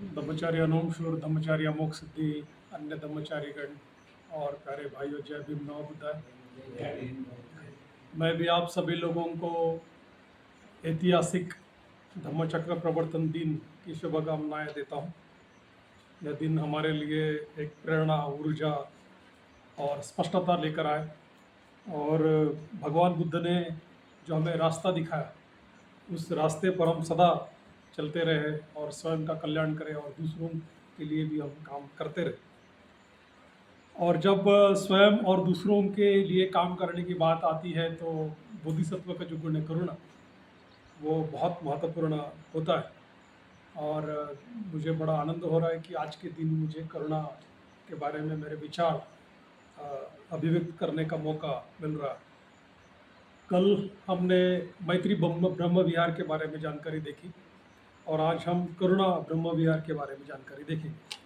ब्रह्मचारी अनोमशूर ब्रह्मचारी Amok सिद्धि अन्य ब्रह्मचारीगण और प्यारे भाइयों, जय भीम नमो बुद्धाय। मैं भी आप सभी लोगों को ऐतिहासिक धम्मचक्र प्रवर्तन दिन की शुभकामनाएं देता हूं। यह दिन हमारे लिए एक प्रेरणा, ऊर्जा और स्पष्टता लेकर आए और भगवान बुद्ध ने जो हमें रास्ता दिखाया, उस रास्ते पर हम सदा चलते रहे और स्वयं का कल्याण करें और दूसरों के लिए भी हम काम करते रहे। और जब स्वयं और दूसरों के लिए काम करने की बात आती है तो बोधिसत्व का जो गुण है करुणा, वो बहुत महत्वपूर्ण होता है। और मुझे बड़ा आनंद हो रहा है कि आज के दिन मुझे करुणा के बारे में मेरे विचार अभिव्यक्त करने का मौका मिल रहा है। कल हमने मैत्री ब्रह्म विहार के बारे में जानकारी देखी और आज हम करुणा ब्रह्म विहार के बारे में जानकारी देखेंगे।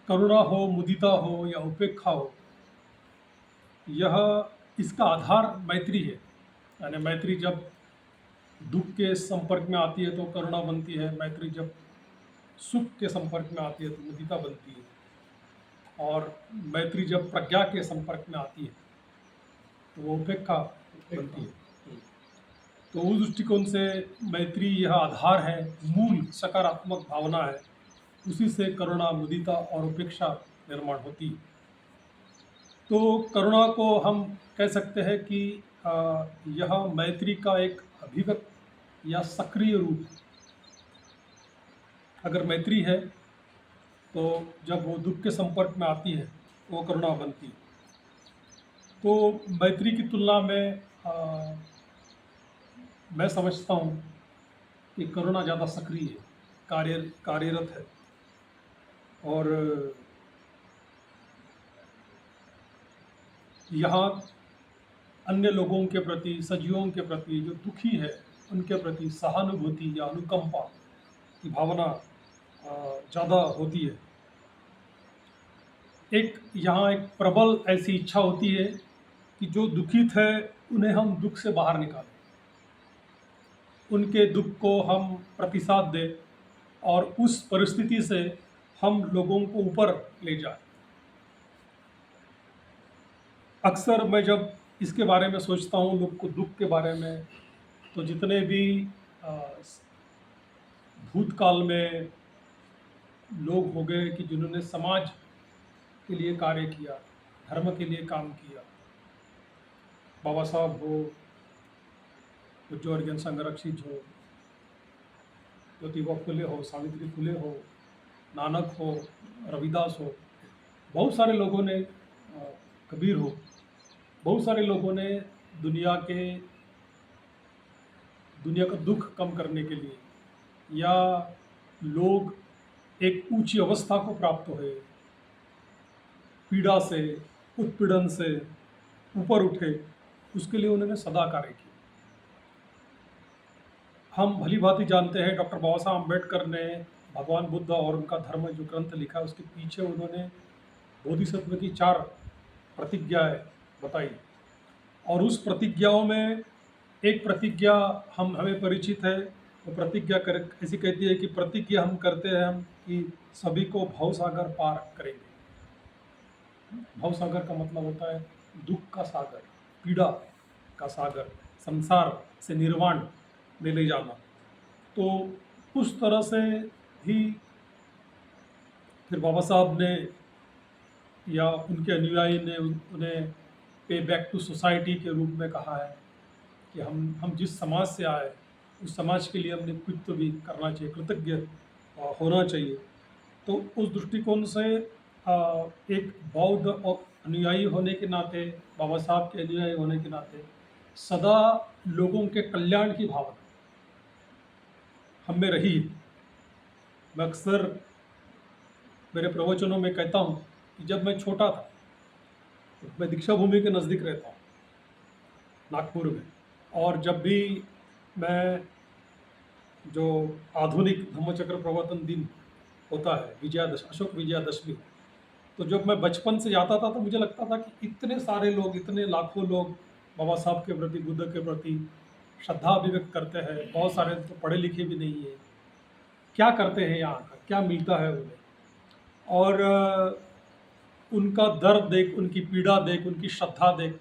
करुणा हो, मुदिता हो या उपेक्षा हो, यह इसका आधार मैत्री है। यानी मैत्री जब दुख के संपर्क में आती है तो करुणा बनती है, मैत्री जब सुख के संपर्क में आती है तो मुदिता बनती है, और मैत्री जब प्रज्ञा के संपर्क में आती है तो वो उपेक्षा बनती है। तो उस दृष्टिकोण से मैत्री यह आधार है, मूल सकारात्मक भावना है, उसी से करुणा, मुदिता और उपेक्षा निर्माण होती है। तो करुणा को हम कह सकते हैं कि यह मैत्री का एक अभिव्यक्त या सक्रिय रूप। अगर मैत्री है तो जब वो दुख के संपर्क में आती है तो वो करुणा बनती है। तो मैत्री की तुलना में मैं समझता हूँ कि करुणा ज़्यादा सक्रिय है, कार्यरत है। और यहाँ अन्य लोगों के प्रति, सजीवों के प्रति जो दुखी है उनके प्रति सहानुभूति या अनुकंपा की भावना ज़्यादा होती है। यहाँ एक प्रबल ऐसी इच्छा होती है कि जो दुखित है उन्हें हम दुख से बाहर निकालें, उनके दुख को हम प्रतिसाद दें और उस परिस्थिति से हम लोगों को ऊपर ले जाएं। अक्सर मैं जब इसके बारे में सोचता हूँ, लोग को दुख के बारे में, तो जितने भी भूतकाल में लोग हो गए कि जिन्होंने समाज के लिए कार्य किया, धर्म के लिए काम किया, बाबा साहब हो, जो अर्जन संरक्षित हो, ज्योतिबा फुले हो, सावित्री फुले हो, नानक हो, रविदास हो, बहुत सारे लोगों ने, कबीर हो, बहुत सारे लोगों ने दुनिया का दुख कम करने के लिए, या लोग एक ऊंची अवस्था को प्राप्त हुए, पीड़ा से, उत्पीड़न से ऊपर उठे, उसके लिए उन्होंने सदा कार्य किया। हम भली भांति जानते हैं डॉक्टर बाबा साहब अम्बेडकर ने भगवान बुद्ध और उनका धर्म जो ग्रंथ लिखा, उसके पीछे उन्होंने बोधिसत्व की 4 प्रतिज्ञाएं बताई। और उस प्रतिज्ञाओं में एक प्रतिज्ञा हमें परिचित है। वो प्रतिज्ञा ऐसी कहती है कि प्रतिज्ञा हम करते हैं हम कि सभी को भवसागर पार करेंगे। भवसागर का मतलब होता है दुख का सागर, पीड़ा का सागर, संसार से निर्वाण में ले जाना। तो उस तरह से ही फिर बाबा साहब ने या उनके अनुयायी ने उन्हें पे बैक टू सोसाइटी के रूप में कहा है कि हम जिस समाज से आए उस समाज के लिए हमने कुछ तो भी करना चाहिए, कृतज्ञ होना चाहिए। तो उस दृष्टिकोण से एक बौद्ध और अनुयायी होने के नाते, बाबा साहब के अनुयायी होने के नाते सदा लोगों के कल्याण की भावना हम में रही है। मैं अक्सर मेरे प्रवचनों में कहता हूँ कि जब मैं छोटा था, तो मैं दीक्षा भूमि के नज़दीक रहता हूँ, नागपुर में, और जब भी मैं जो आधुनिक धम्मचक्र प्रवर्तन दिन होता है, अशोक विजयादशमी, तो जब मैं बचपन से जाता था तो मुझे लगता था कि इतने सारे लोग, इतने लाखों लोग बाबा साहब के प्रति, बुद्ध के प्रति श्रद्धा अभिव्यक्त करते हैं, बहुत सारे तो पढ़े लिखे भी नहीं है। क्या करते हैं यहाँ का, क्या मिलता है उन्हें? और उनका दर्द देख, उनकी पीड़ा देख, उनकी श्रद्धा देख,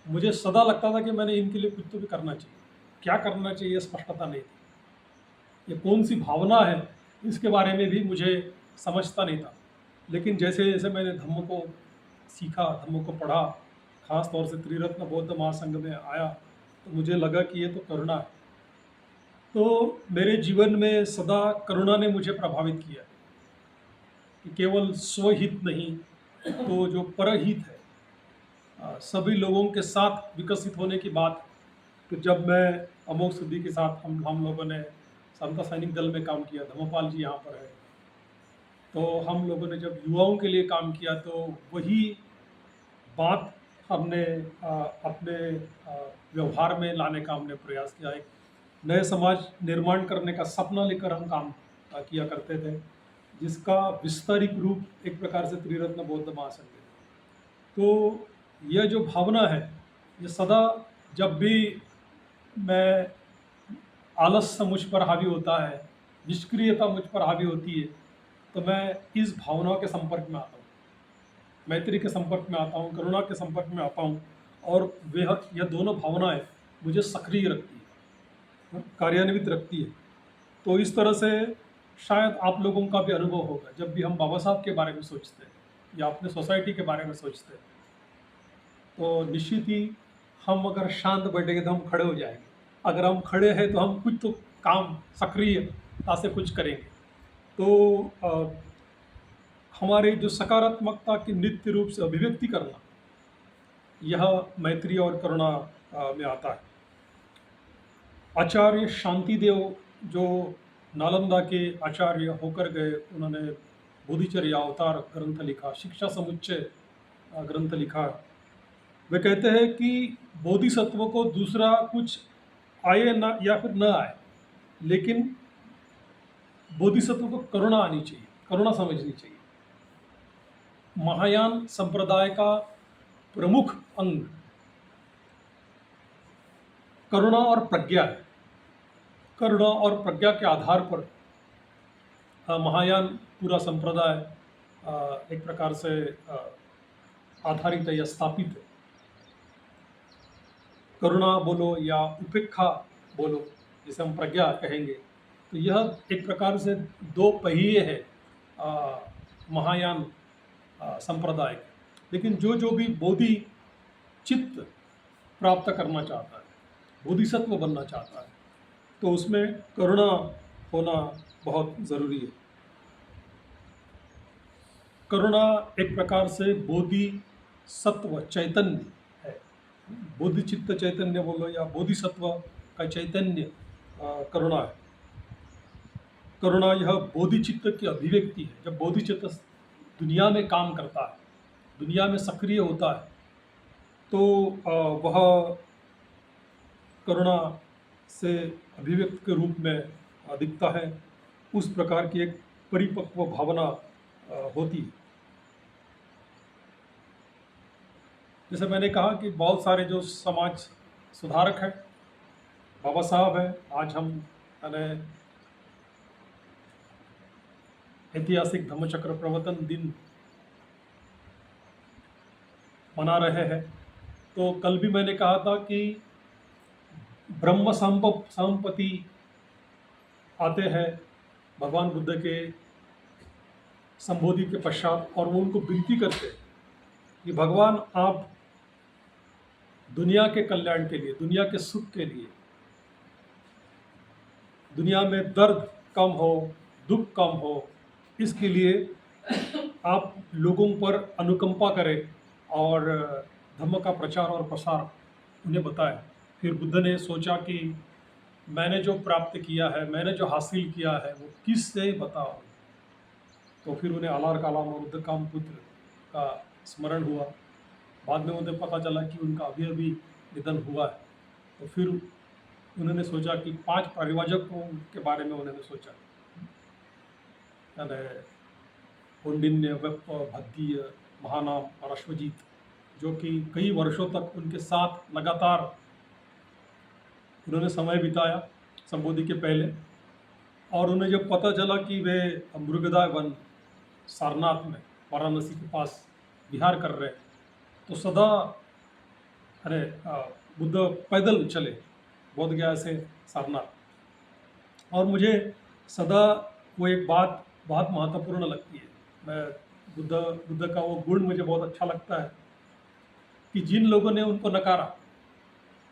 मुझे सदा लगता था कि मैंने इनके लिए कुछ तो भी करना चाहिए। क्या करना चाहिए स्पष्टता नहीं थी। ये कौन सी भावना है इसके बारे में भी मुझे समझता नहीं था। लेकिन जैसे जैसे मैंने धम्म को सीखा, धम्म को पढ़ा, खास तौर से त्रिरत्न बौद्ध महासंघ में आया, तो मुझे लगा कि ये तो करुणा है। तो मेरे जीवन में सदा करुणा ने मुझे प्रभावित किया कि केवल स्वहित नहीं, तो जो परहित है, सभी लोगों के साथ विकसित होने की बात। तो जब मैं अमोघ सिद्धि के साथ हम लोगों ने समता सैनिक दल में काम किया, धर्मपाल जी यहाँ पर है, तो हम लोगों ने जब युवाओं के लिए काम किया, तो वही बात हमने अपने व्यवहार में लाने का हमने प्रयास किया। एक नए समाज निर्माण करने का सपना लेकर हम काम किया करते थे, जिसका विस्तारित रूप एक प्रकार से त्रिरत्न बौद्ध महासंघ है। तो यह जो भावना है, ये सदा जब भी मैं आलस्य मुझ पर हावी होता है, निष्क्रियता मुझ पर हावी होती है, तो मैं इस भावनाओं के संपर्क में आता हूँ, मैत्री के संपर्क में आता हूँ, करुणा के संपर्क में आता हूँ, और वह यह दोनों भावनाएं मुझे सक्रिय रखती है, कार्यान्वित रखती है। तो इस तरह से शायद आप लोगों का भी अनुभव होगा, जब भी हम बाबा साहब के बारे में सोचते हैं या अपने सोसाइटी के बारे में सोचते हैं, तो निश्चित ही हम अगर शांत बैठेंगे तो हम खड़े हो जाएंगे। अगर हम खड़े हैं तो हम कुछ तो काम सक्रियता से कुछ करेंगे। तो हमारे जो सकारात्मकता की नित्य रूप से अभिव्यक्ति करना, यह मैत्री और करुणा में आता है। आचार्य शांतिदेव जो नालंदा के आचार्य होकर गए, उन्होंने बोधिचर्या अवतार ग्रंथ लिखा, शिक्षा समुच्चय ग्रंथ लिखा। वे कहते हैं कि बोधिसत्व को दूसरा कुछ आए ना या फिर न आए, लेकिन बोधिसत्व को करुणा आनी चाहिए, करुणा समझनी चाहिए। महायान संप्रदाय का प्रमुख अंग करुणा और प्रज्ञा है। करुणा और प्रज्ञा के आधार पर महायान पूरा संप्रदाय एक प्रकार से आधारित है या स्थापित है। करुणा बोलो या उपेक्षा बोलो, जिसे हम प्रज्ञा कहेंगे, तो यह एक प्रकार से दो पहिए है महायान संप्रदाय के। लेकिन जो भी बोधि चित्त प्राप्त करना चाहता है, बोधिसत्व बनना चाहता है, तो उसमें करुणा होना बहुत ज़रूरी है। करुणा एक प्रकार से बोधि सत्व चैतन्य है। बोधिचित्त चैतन्य बोलो या बोधिसत्व का चैतन्य करुणा है। करुणा यह बोधिचित्त की अभिव्यक्ति है। जब बोधिचित्त दुनिया में काम करता है, दुनिया में सक्रिय होता है, तो वह करुणा से अभिव्यक्त के रूप में दिखता है। उस प्रकार की एक परिपक्व भावना होती है। जैसे मैंने कहा कि बहुत सारे जो समाज सुधारक हैं, बाबा साहब हैं, आज हम ऐतिहासिक धम्मचक्र प्रवर्तन दिन मना रहे हैं। तो कल भी मैंने कहा था कि ब्रह्म संपत्ति आते हैं भगवान बुद्ध के संबोधि के पश्चात, और वो उनको विनती करते हैं कि भगवान आप दुनिया के कल्याण के लिए, दुनिया के सुख के लिए, दुनिया में दर्द कम हो, दुख कम हो, इसके लिए आप लोगों पर अनुकंपा करें और धम्म का प्रचार और प्रसार उन्हें बताएं। फिर बुद्ध ने सोचा कि मैंने जो प्राप्त किया है, मैंने जो हासिल किया है, वो किससे बताओ। तो फिर उन्हें आलार कालाम और उद्दकाम पुत्र का स्मरण हुआ। बाद में उन्हें पता चला कि उनका अभी अभी निधन हुआ है। तो फिर उन्होंने सोचा कि 5 परिवाजकों के बारे में उन्होंने सोचा, कौंडिन्य, वेप्प, भद्दीय, महानाम और अश्वजीत, जो कि कई वर्षों तक उनके साथ लगातार उन्होंने समय बिताया संबोधि के पहले, और उन्हें जब पता चला कि वे मृगदा वन सारनाथ में वाराणसी के पास विहार कर रहे हैं, तो सदा अरे बुद्ध पैदल चले बोध गया से सारनाथ। और मुझे सदा वो एक बात बहुत महत्वपूर्ण लगती है। मैं बुद्ध का वो गुण मुझे बहुत अच्छा लगता है कि जिन लोगों ने उनको नकारा,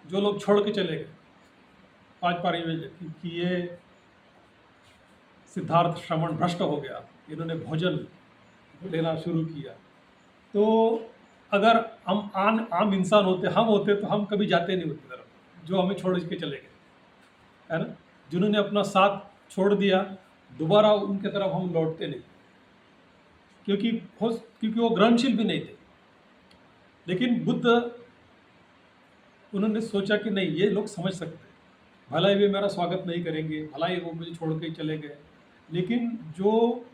जो लोग छोड़ के चले गए, 5 पारी में कि ये सिद्धार्थ श्रमण भ्रष्ट हो गया, इन्होंने भोजन लेना शुरू किया, तो अगर हम आम इंसान होते, हम होते, तो हम कभी जाते नहीं उनकी तरफ, जो हमें छोड़ के चले गए, है ना। जिन्होंने अपना साथ छोड़ दिया, दोबारा उनके तरफ हम लौटते नहीं, क्योंकि वो ग्रहणशील भी नहीं थे। लेकिन बुद्ध, उन्होंने सोचा कि नहीं, ये लोग समझ सकते हैं, भला ही वे मेरा स्वागत नहीं करेंगे, भला ही वो मुझे छोड़ के चले गए, लेकिन जो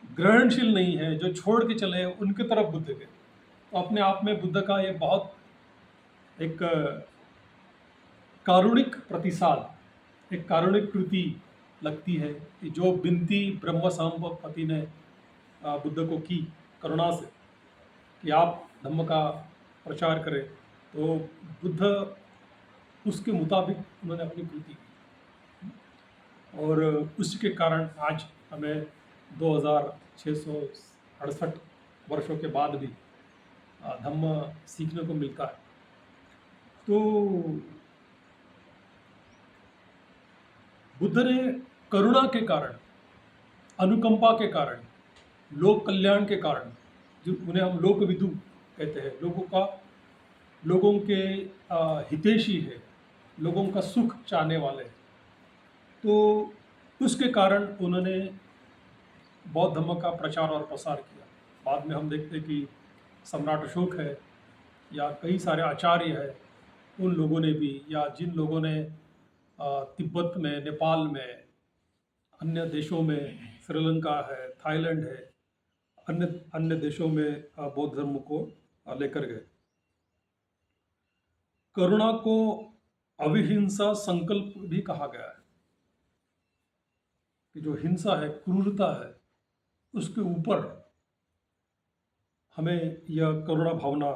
ग्रहणशील नहीं है, जो छोड़ के चले, उनकी तरफ बुद्ध गए। तो अपने आप में बुद्ध का ये बहुत एक कारुणिक प्रतिसाद, एक कारुणिक कृति लगती है कि जो विनती ब्रह्म संपत्ति ने बुद्ध को की करुणा से कि आप धम्म का प्रचार करें, तो बुद्ध उसके मुताबिक उन्होंने अपनी कृति की, और उसके कारण आज हमें 2668 वर्षों के बाद भी धम्म सीखने को मिलता है। तो बुद्ध ने करुणा के कारण, अनुकंपा के कारण, लोक कल्याण के कारण, जो उन्हें हम लोकविदु कहते हैं, लोगों के हितैषी है, लोगों का सुख चाहने वाले, तो उसके कारण उन्होंने बौद्ध धर्म का प्रचार और प्रसार किया। बाद में हम देखते हैं कि सम्राट अशोक है या कई सारे आचार्य हैं, उन लोगों ने भी, या जिन लोगों ने तिब्बत में, नेपाल में, अन्य देशों में, श्रीलंका है, थाईलैंड है, अन्य देशों में बौद्ध धर्म को लेकर गए। करुणा को अविहिंसा संकल्प भी कहा गया है, कि जो हिंसा है, क्रूरता है, उसके ऊपर हमें यह करुणा भावना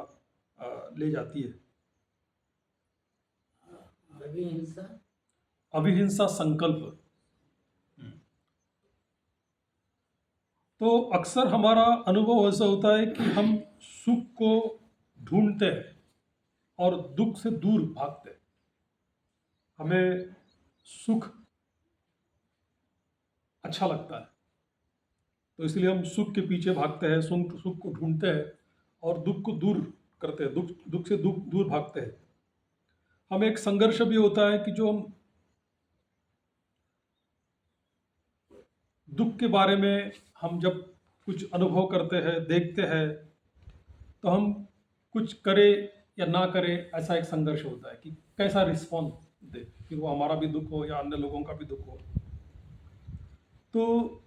ले जाती है। अविहिंसा संकल्प। तो अक्सर हमारा अनुभव ऐसा होता है कि हम सुख को ढूंढते हैं और दुख से दूर भागते हैं। हमें सुख अच्छा लगता है, तो इसलिए हम सुख के पीछे भागते हैं, सुख को ढूंढते हैं और दुख को दूर करते हैं, दुख से दूर भागते हैं। हमें एक संघर्ष भी होता है कि जो हम दुख के बारे में हम जब कुछ अनुभव करते हैं, देखते हैं, तो हम कुछ करें या ना करें, ऐसा एक संघर्ष होता है कि कैसा रिस्पॉन्स दे, कि वो हमारा भी दुख हो या अन्य लोगों का भी दुख हो। तो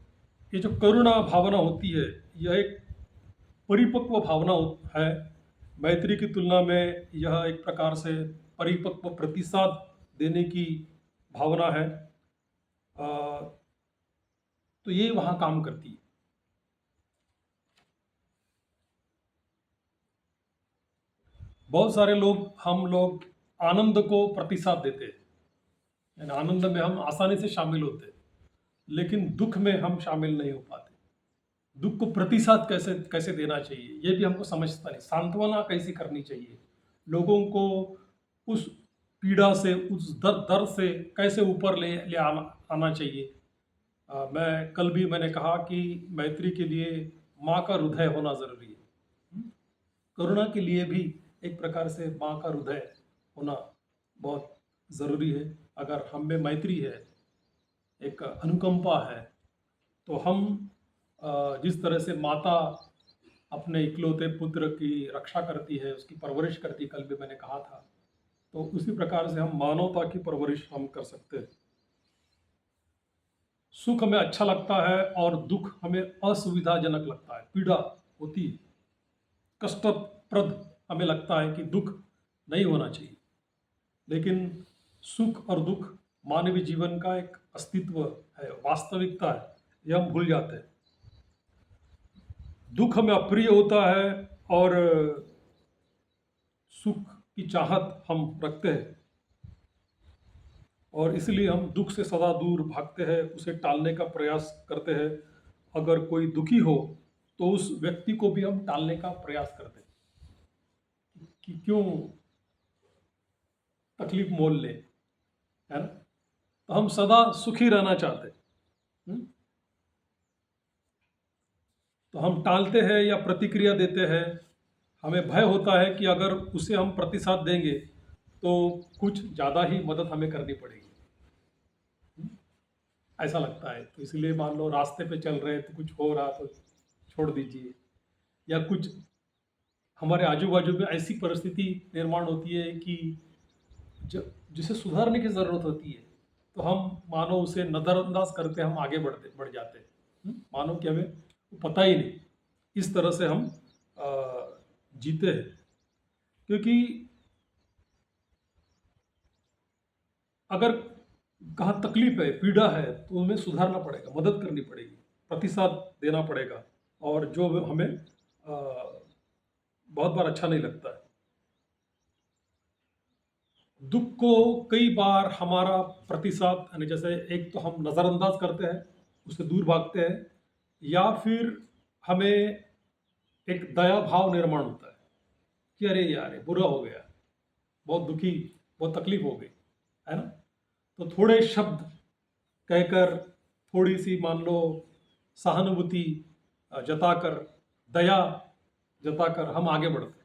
ये जो करुणा भावना होती है, यह एक परिपक्व भावना है। मैत्री की तुलना में यह एक प्रकार से परिपक्व प्रतिसाद देने की भावना है। तो ये वहाँ काम करती है। बहुत सारे हम लोग आनंद को प्रतिसाद देते हैं, यानी आनंद में हम आसानी से शामिल होते हैं, लेकिन दुख में हम शामिल नहीं हो पाते। दुख को प्रतिसाद कैसे देना चाहिए, ये भी हमको समझता नहीं। सांत्वना कैसी करनी चाहिए, लोगों को उस पीड़ा से, उस दर्द से कैसे ऊपर ले आना चाहिए। मैंने कहा कि मैत्री के लिए माँ का हृदय होना जरूरी है। करुणा के लिए भी एक प्रकार से माँ का हृदय होना बहुत ज़रूरी है। अगर हम में मैत्री है, एक अनुकंपा है, तो हम जिस तरह से माता अपने इकलौते पुत्र की रक्षा करती है, उसकी परवरिश करती, कल भी मैंने कहा था, तो उसी प्रकार से हम मानवता की परवरिश हम कर सकते हैं। सुख हमें अच्छा लगता है और दुख हमें असुविधाजनक लगता है, पीड़ा होती है, कष्टप्रद हमें लगता है कि दुख नहीं होना चाहिए। लेकिन सुख और दुख मानवीय जीवन का एक अस्तित्व है, वास्तविकता है, ये हम भूल जाते हैं। दुख हमें अप्रिय होता है और सुख की चाहत हम रखते हैं, और इसलिए हम दुख से सदा दूर भागते हैं, उसे टालने का प्रयास करते हैं। अगर कोई दुखी हो तो उस व्यक्ति को भी हम टालने का प्रयास करते हैं कि क्यों तकलीफ मोल ले, है ना। तो हम सदा सुखी रहना चाहते हैं। हम्म? तो हम टालते हैं या प्रतिक्रिया देते हैं। हमें भय होता है कि अगर उसे हम प्रतिसाद देंगे तो कुछ ज़्यादा ही मदद हमें करनी पड़ेगी, ऐसा लगता है। तो इसलिए मान लो रास्ते पे चल रहे हैं तो कुछ हो रहा तो छोड़ दीजिए, या कुछ हमारे आजू बाजू में ऐसी परिस्थिति निर्माण होती है कि जिसे सुधारने की ज़रूरत होती है, तो हम मानो उसे नज़रअंदाज करके हम आगे बढ़ जाते हैं। मानो कि हमें पता ही नहीं, इस तरह से हम जीते हैं। क्योंकि अगर कहाँ तकलीफ है, पीड़ा है, तो हमें सुधारना पड़ेगा, मदद करनी पड़ेगी, प्रतिसाद देना पड़ेगा, और जो हमें बहुत बार अच्छा नहीं लगता है। दुख को कई बार हमारा प्रतिसाद, यानी जैसे एक तो हम नज़रअंदाज करते हैं, उससे दूर भागते हैं, या फिर हमें एक दया भाव निर्माण होता है कि अरे यार ये बुरा हो गया, बहुत दुखी, बहुत तकलीफ हो गई, है ना। तो थोड़े शब्द कहकर, थोड़ी सी मान लो सहानुभूति जताकर, दया जताकर हम आगे बढ़ते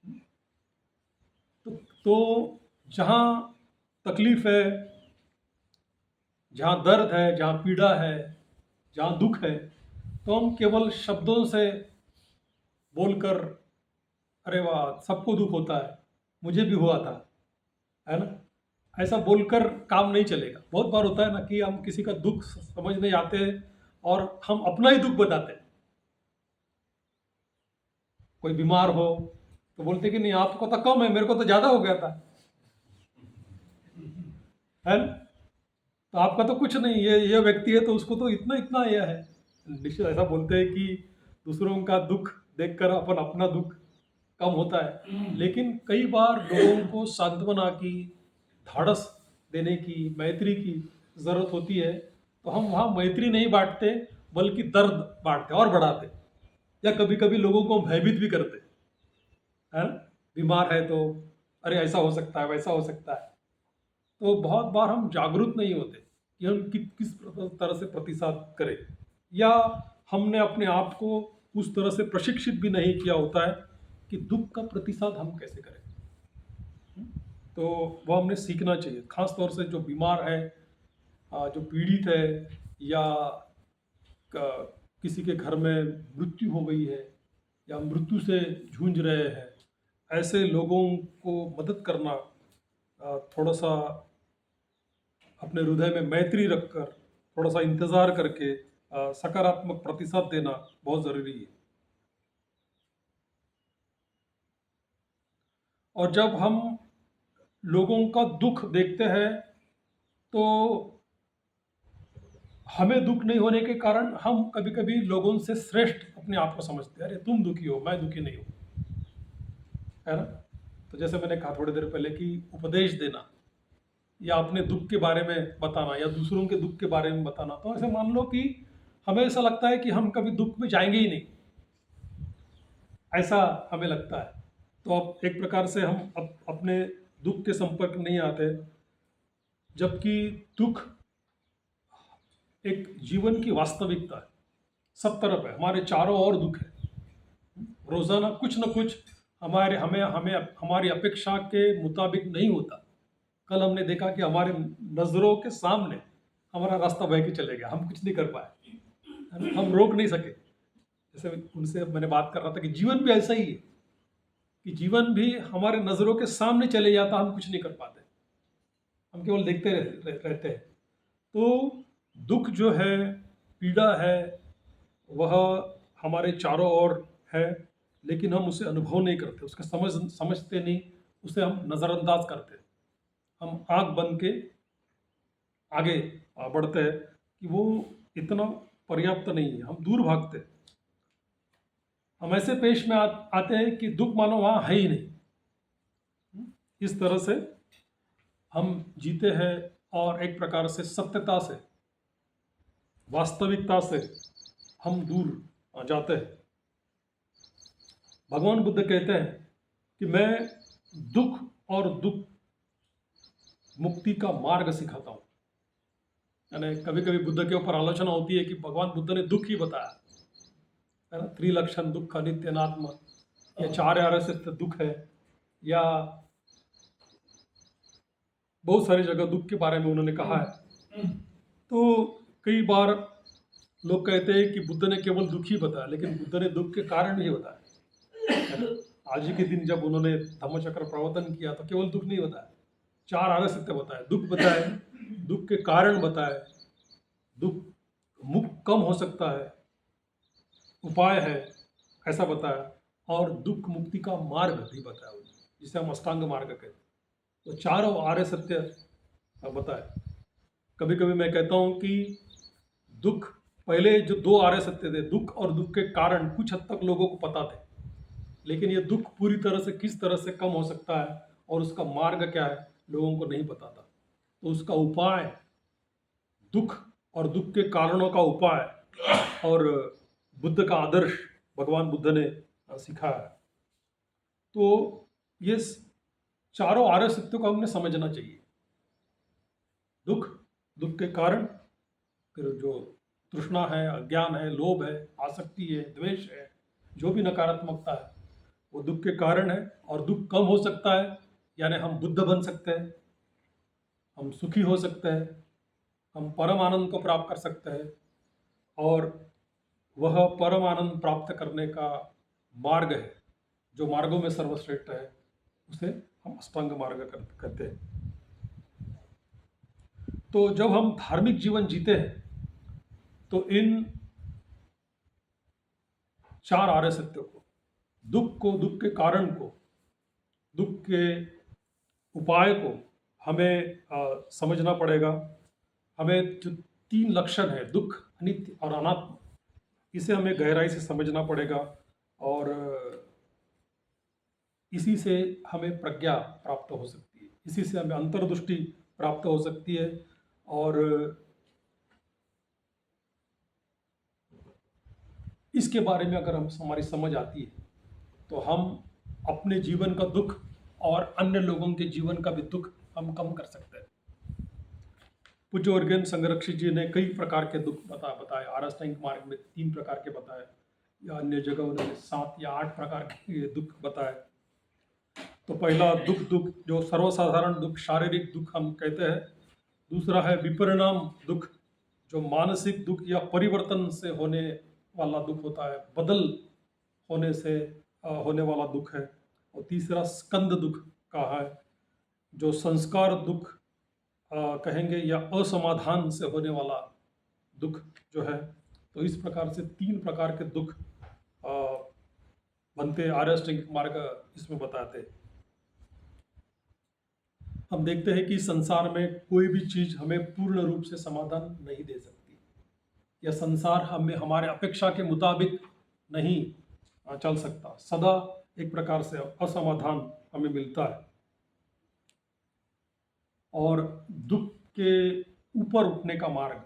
हैं। तो जहाँ तकलीफ है, जहाँ दर्द है, जहाँ पीड़ा है, जहाँ दुख है, तो हम केवल शब्दों से बोलकर अरे वाह सबको दुख होता है, मुझे भी हुआ था, है ना, ऐसा बोलकर काम नहीं चलेगा। बहुत बार होता है ना कि हम किसी का दुख समझ नहीं आते और हम अपना ही दुख बताते हैं। कोई बीमार हो तो बोलते कि नहीं आपको तो कम है, मेरे को तो ज़्यादा हो गया था, है ना। तो आपका तो कुछ नहीं, ये व्यक्ति है तो उसको तो इतना इतना यह है। निश्चित ऐसा बोलते हैं कि दूसरों का दुख देखकर अपन अपना दुख कम होता है, लेकिन कई बार लोगों को सांत्वना की, ढाढ़स देने की, मैत्री की ज़रूरत होती है। तो हम वहाँ मैत्री नहीं बांटते, बल्कि दर्द बांटते और बढ़ाते, या कभी कभी लोगों को भयभीत भी करते, है ना। बीमार है तो अरे ऐसा हो सकता है, वैसा हो सकता है। तो बहुत बार हम जागरूक नहीं होते कि हम किस तरह से प्रतिसाद करें, या हमने अपने आप को उस तरह से प्रशिक्षित भी नहीं किया होता है कि दुख का प्रतिसाद हम कैसे करें। तो वो हमने सीखना चाहिए, खास तौर से जो बीमार है, जो पीड़ित है, या किसी के घर में मृत्यु हो गई है, या मृत्यु से जूझ रहे हैं, ऐसे लोगों को मदद करना, थोड़ा सा अपने हृदय में मैत्री रखकर, थोड़ा सा इंतज़ार करके सकारात्मक प्रतिसाद देना बहुत ज़रूरी है। और जब हम लोगों का दुख देखते हैं तो हमें दुख नहीं होने के कारण हम कभी कभी लोगों से श्रेष्ठ अपने आप को समझते हैं। अरे तुम दुखी हो, मैं दुखी नहीं हूँ, है ना। तो जैसे मैंने कहा थोड़ी देर पहले कि उपदेश देना, या अपने दुख के बारे में बताना, या दूसरों के दुख के बारे में बताना, तो ऐसे मान लो कि हमें ऐसा लगता है कि हम कभी दुख में जाएंगे ही नहीं, ऐसा हमें लगता है। तो अब एक प्रकार से हम अपने दुख के संपर्क नहीं आते, जबकि दुख एक जीवन की वास्तविकता है, सब तरफ है, हमारे चारों ओर दुख है। रोजाना कुछ न कुछ हमारे हमें हमें हमारी अपेक्षा के मुताबिक नहीं होता। कल हमने देखा कि हमारे नज़रों के सामने हमारा रास्ता बह के चले गया, हम कुछ नहीं कर पाए, हम रोक नहीं सके। जैसे उनसे मैंने बात कर रहा था कि जीवन भी ऐसा ही है कि जीवन भी हमारे नज़रों के सामने चले जाता, हम कुछ नहीं कर पाते, हम केवल देखते रहते हैं। तो दुख जो है, पीड़ा है, वह हमारे चारों ओर है, लेकिन हम उसे अनुभव नहीं करते, उसका समझते नहीं, उसे हम नज़रअंदाज करते हैं। हम आंख बंद के आगे बढ़ते हैं कि वो इतना पर्याप्त नहीं है, हम दूर भागते हैं। हम ऐसे पेश में आते हैं कि दुख मानो वहाँ है ही नहीं। इस तरह से हम जीते हैं और एक प्रकार से सत्यता से, वास्तविकता से हम दूर जाते हैं। भगवान बुद्ध कहते हैं कि मैं दुख और दुख मुक्ति का मार्ग सिखाता हूँ। यानी कभी कभी बुद्ध के ऊपर आलोचना होती है कि भगवान बुद्ध ने दुख ही बताया, है ना, त्रिलक्षण दुख, नित्य अनात्म, या चार आर्य सत्य दुख है, या बहुत सारी जगह दुख के बारे में उन्होंने कहा है। तो कई बार लोग कहते हैं कि बुद्ध ने केवल दुख ही बताया, लेकिन बुद्ध ने दुख के कारण भी बताया। आज ही के दिन जब उन्होंने धम्मचक्र प्रवर्तन किया तो केवल दुख नहीं बताया, चार आर्य सत्य बताए, दुख बताए, दुख के कारण बताए, दुख मुक्त कम हो सकता है, उपाय है ऐसा बताया, और दुख मुक्ति का मार्ग भी बताया, जिसे हम अष्टांग मार्ग कहते हैं। तो चारों आर्य सत्य बताए। कभी कभी मैं कहता हूँ कि दुख, पहले जो दो आर्य सत्य थे, दुख और दुख के कारण कुछ हद तक लोगों को पता थे, लेकिन ये दुख पूरी तरह से किस तरह से कम हो सकता है और उसका मार्ग क्या है लोगों को नहीं पता था। तो उसका उपाय, दुख और दुख के कारणों का उपाय और बुद्ध का आदर्श भगवान बुद्ध ने सिखाया। तो ये चारों आर्य सत्यों को हमने समझना चाहिए। दुख, दुख के कारण, फिर जो तृष्णा है, अज्ञान है, लोभ है, आसक्ति है, द्वेष है, जो भी नकारात्मकता है वो दुख के कारण है। और दुख कम हो सकता है, यानी हम बुद्ध बन सकते हैं, हम सुखी हो सकते हैं, हम परम आनंद को प्राप्त कर सकते हैं। और वह परम आनंद प्राप्त करने का मार्ग है, जो मार्गों में सर्वश्रेष्ठ है, उसे हम अष्टांग मार्ग कहते हैं। तो जब हम धार्मिक जीवन जीते हैं तो इन चार आर्य सत्यों को, दुख को, दुख के कारण को, दुख के उपाय को हमें समझना पड़ेगा। हमें जो तीन लक्षण है, दुख, अनित्य और अनात्म, इसे हमें गहराई से समझना पड़ेगा। और इसी से हमें प्रज्ञा प्राप्त हो सकती है, इसी से हमें अंतर्दृष्टि प्राप्त हो सकती है। और इसके बारे में अगर हमारी समझ आती है तो हम अपने जीवन का दुख और अन्य लोगों के जीवन का भी दुख हम कम कर सकते हैं। पूज्य वर्गेंद्र संरक्षित जी ने कई प्रकार के दुख बताए। आरष्टांगिक मार्ग में 3 प्रकार के बताए, या अन्य जगह उन्होंने 7 या 8 प्रकार के दुख बताए। तो पहला दुख जो सर्वसाधारण दुख, शारीरिक दुख हम कहते हैं। दूसरा है विपरिणाम दुख, जो मानसिक दुख या परिवर्तन से होने वाला दुख होता है, बदल होने से होने वाला दुख है। और तीसरा स्कंद दुख का है, जो संस्कार दुख कहेंगे, या असमाधान से होने वाला दुख जो है। तो इस प्रकार से 3 प्रकार के दुख बनते आर्य अष्टांगिक मार्ग इसमें बताते हैं। हम देखते हैं कि संसार में कोई भी चीज हमें पूर्ण रूप से समाधान नहीं दे सकती, या संसार हमें हमारे अपेक्षा के मुताबिक नहीं चल सकता। सदा एक प्रकार से असमाधान हमें मिलता है। और दुख के ऊपर उठने का मार्ग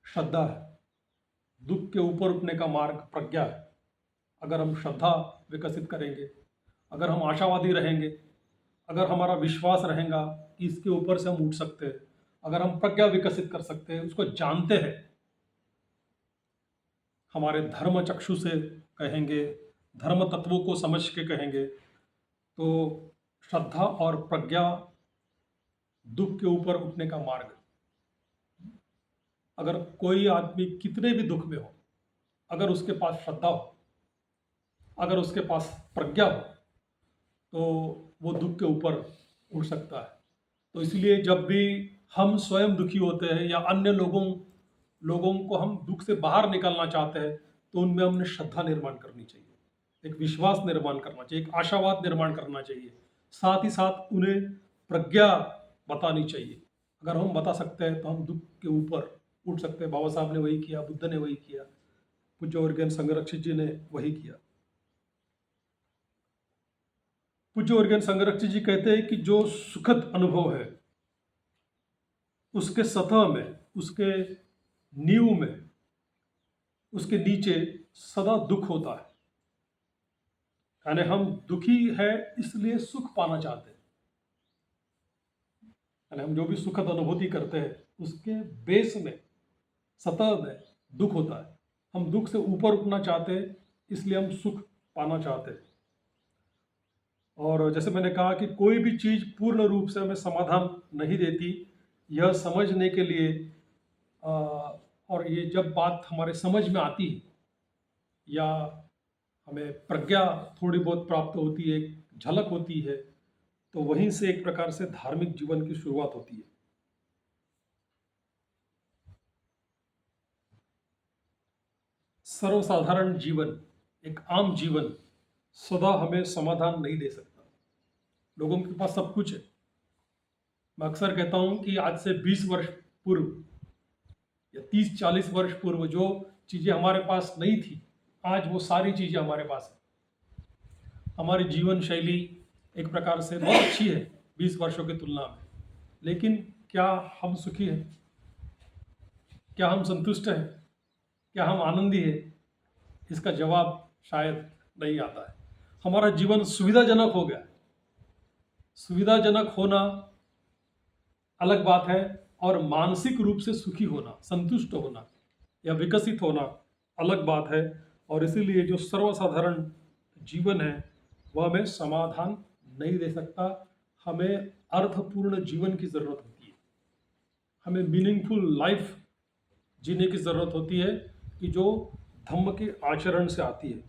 श्रद्धा है, दुख के ऊपर उठने का मार्ग प्रज्ञा है। अगर हम श्रद्धा विकसित करेंगे, अगर हम आशावादी रहेंगे, अगर हमारा विश्वास रहेगा कि इसके ऊपर से हम उठ सकते हैं, अगर हम प्रज्ञा विकसित कर सकते हैं, उसको जानते हैं, हमारे धर्म चक्षु से कहेंगे, धर्म तत्वों को समझ के कहेंगे, तो श्रद्धा और प्रज्ञा दुख के ऊपर उठने का मार्ग। अगर कोई आदमी कितने भी दुख में हो, अगर उसके पास श्रद्धा हो, अगर उसके पास प्रज्ञा हो, तो वो दुख के ऊपर उठ सकता है। तो इसलिए जब भी हम स्वयं दुखी होते हैं या अन्य लोगों को हम दुख से बाहर निकालना चाहते हैं, तो उनमें हमने श्रद्धा निर्माण करनी चाहिए, एक विश्वास निर्माण करना चाहिए, एक आशावाद निर्माण करना चाहिए। साथ ही साथ उन्हें प्रज्ञा बतानी चाहिए। अगर हम बता सकते हैं तो हम दुख के ऊपर उठ सकते हैं। बाबा साहब ने वही किया, बुद्ध ने वही किया, पूज्य वर्गीय संरक्षित जी ने वही किया। पूज्य वर्गीय संरक्षित जी कहते हैं कि जो सुखद अनुभव है उसके सतह में, उसके नींव में, उसके नीचे सदा दुख होता है। यानी हम दुखी है इसलिए सुख पाना चाहते हैं। यानी हम जो भी सुखद अनुभूति करते हैं उसके बेस में, सतह में दुख होता है। हम दुख से ऊपर उठना चाहते हैं इसलिए हम सुख पाना चाहते हैं। और जैसे मैंने कहा कि कोई भी चीज़ पूर्ण रूप से हमें समाधान नहीं देती, यह समझने के लिए और ये जब बात हमारे समझ में आती है या हमें प्रज्ञा थोड़ी बहुत प्राप्त होती है, झलक होती है, तो वहीं से एक प्रकार से धार्मिक जीवन की शुरुआत होती है। सर्वसाधारण जीवन, एक आम जीवन सदा हमें समाधान नहीं दे सकता। लोगों के पास सब कुछ है। मैं अक्सर कहता हूं कि आज से 20 वर्ष पूर्व या 30-40 वर्ष पूर्व जो चीज़ें हमारे पास नहीं थी, आज वो सारी चीज़ें हमारे पास है। हमारी जीवन शैली एक प्रकार से बहुत अच्छी है 20 वर्षों की तुलना में, लेकिन क्या हम सुखी हैं? क्या हम संतुष्ट हैं? क्या हम आनंदी हैं? इसका जवाब शायद नहीं आता है। हमारा जीवन सुविधाजनक हो गया। सुविधाजनक होना अलग बात है और मानसिक रूप से सुखी होना, संतुष्ट होना या विकसित होना अलग बात है। और इसीलिए जो सर्वसाधारण जीवन है वह हमें समाधान नहीं दे सकता। हमें अर्थपूर्ण जीवन की ज़रूरत होती है। हमें मीनिंगफुल लाइफ जीने की ज़रूरत होती है कि जो धम्म के आचरण से आती है।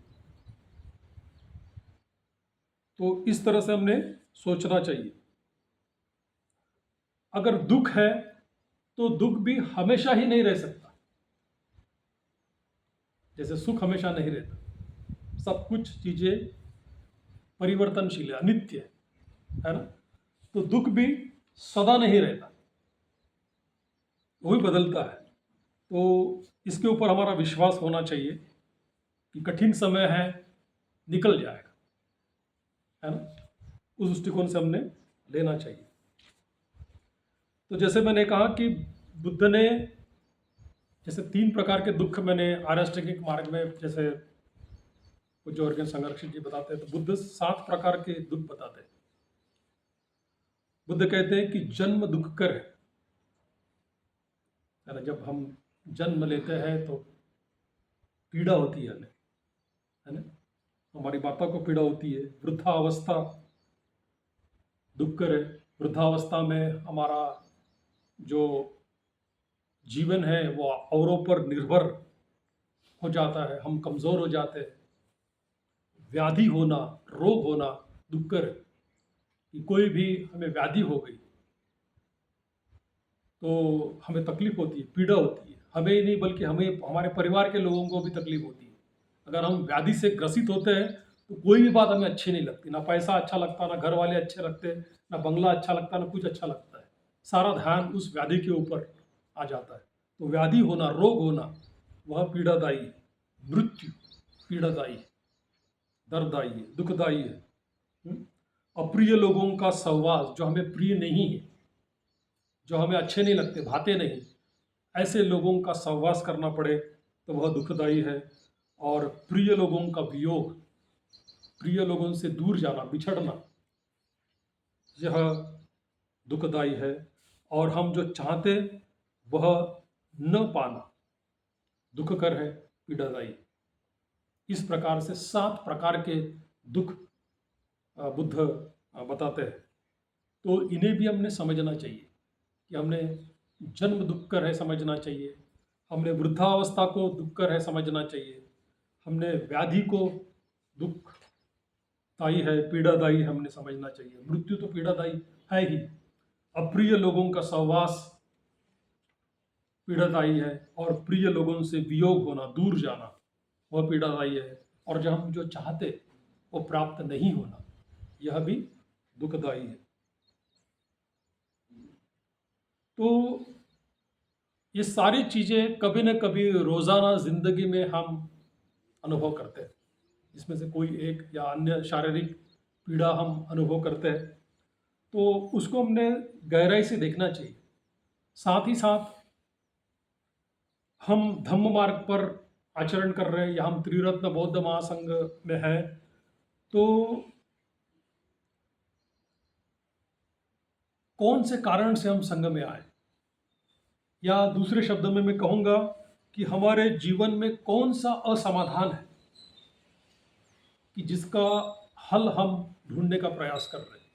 तो इस तरह से हमने सोचना चाहिए। अगर दुख है तो दुख भी हमेशा ही नहीं रह सकता, जैसे सुख हमेशा नहीं रहता। सब कुछ चीजें परिवर्तनशील है, अनित्य है ना। तो दुख भी सदा नहीं रहता, वो भी बदलता है। तो इसके ऊपर हमारा विश्वास होना चाहिए कि कठिन समय है, निकल जाएगा, है ना। उस दृष्टिकोण से हमने लेना चाहिए। तो जैसे मैंने कहा कि बुद्ध ने जैसे 3 प्रकार के दुख मैंने आर्यष्टांगिक मार्ग में, जैसे जो अर्जुन संरक्षित जी बताते हैं, तो बुद्ध 7 प्रकार के दुख बताते हैं। बुद्ध कहते हैं कि जन्म दुख कर है ना। जब हम जन्म लेते हैं तो पीड़ा होती है ना। हमारी माता को पीड़ा होती है। वृद्धावस्था दुख कर है। वृद्धावस्था में हमारा जो जीवन है वो औरों पर निर्भर हो जाता है, हम कमज़ोर हो जाते हैं। व्याधि होना, रोग होना दुख कर है कि कोई भी हमें व्याधि हो गई तो हमें तकलीफ होती है, पीड़ा होती है। हमें ही नहीं बल्कि हमें, हमारे परिवार के लोगों को भी तकलीफ होती है। अगर हम व्याधि से ग्रसित होते हैं तो कोई भी बात हमें अच्छी नहीं लगती। ना पैसा अच्छा लगता, ना घर वाले अच्छे लगते, ना बंगला अच्छा लगता, ना कुछ अच्छा लगता है। सारा ध्यान उस व्याधि के ऊपर आ जाता है। तो व्याधि होना, रोग होना, वह पीड़ादायी है। मृत्यु पीड़ादायी है, दर्ददायी है, दुखदायी है। हम्म? अप्रिय लोगों का सहवास, जो हमें प्रिय नहीं है, जो हमें अच्छे नहीं लगते, भाते नहीं, ऐसे लोगों का सहवास करना पड़े तो वह दुखदायी है। और प्रिय लोगों का वियोग, प्रिय लोगों से दूर जाना, बिछड़ना, यह दुखदायी है। और हम जो चाहते वह न पाना दुखकर है, पीड़ादायी। इस प्रकार से 7 प्रकार के दुख बुद्ध बताते हैं। तो इन्हें भी हमने समझना चाहिए कि हमने जन्म दुख कर है समझना चाहिए, हमने वृद्धावस्था को दुख कर है समझना चाहिए, हमने व्याधि को दुखदायी है, पीड़ादायी हमने समझना चाहिए। मृत्यु तो पीड़ादायी है ही। अप्रिय लोगों का सहवास पीड़ादायी है, और प्रिय लोगों से वियोग होना, दूर जाना, वह पीड़ादायी है। और जब हम जो चाहते वो प्राप्त नहीं होना, यह भी दुखदायी है। तो ये सारी चीज़ें कभी न कभी रोज़ाना ज़िंदगी में हम अनुभव करते हैं। इसमें से कोई एक या अन्य शारीरिक पीड़ा हम अनुभव करते हैं, तो उसको हमने गहराई से देखना चाहिए। साथ ही साथ हम धम्म मार्ग पर आचरण कर रहे हैं या हम त्रिरत्न बौद्ध महासंघ में हैं, तो कौन से कारण से हम संघ में आए, या दूसरे शब्दों में मैं कहूँगा कि हमारे जीवन में कौन सा असमाधान है कि जिसका हल हम ढूंढने का प्रयास कर रहे हैं।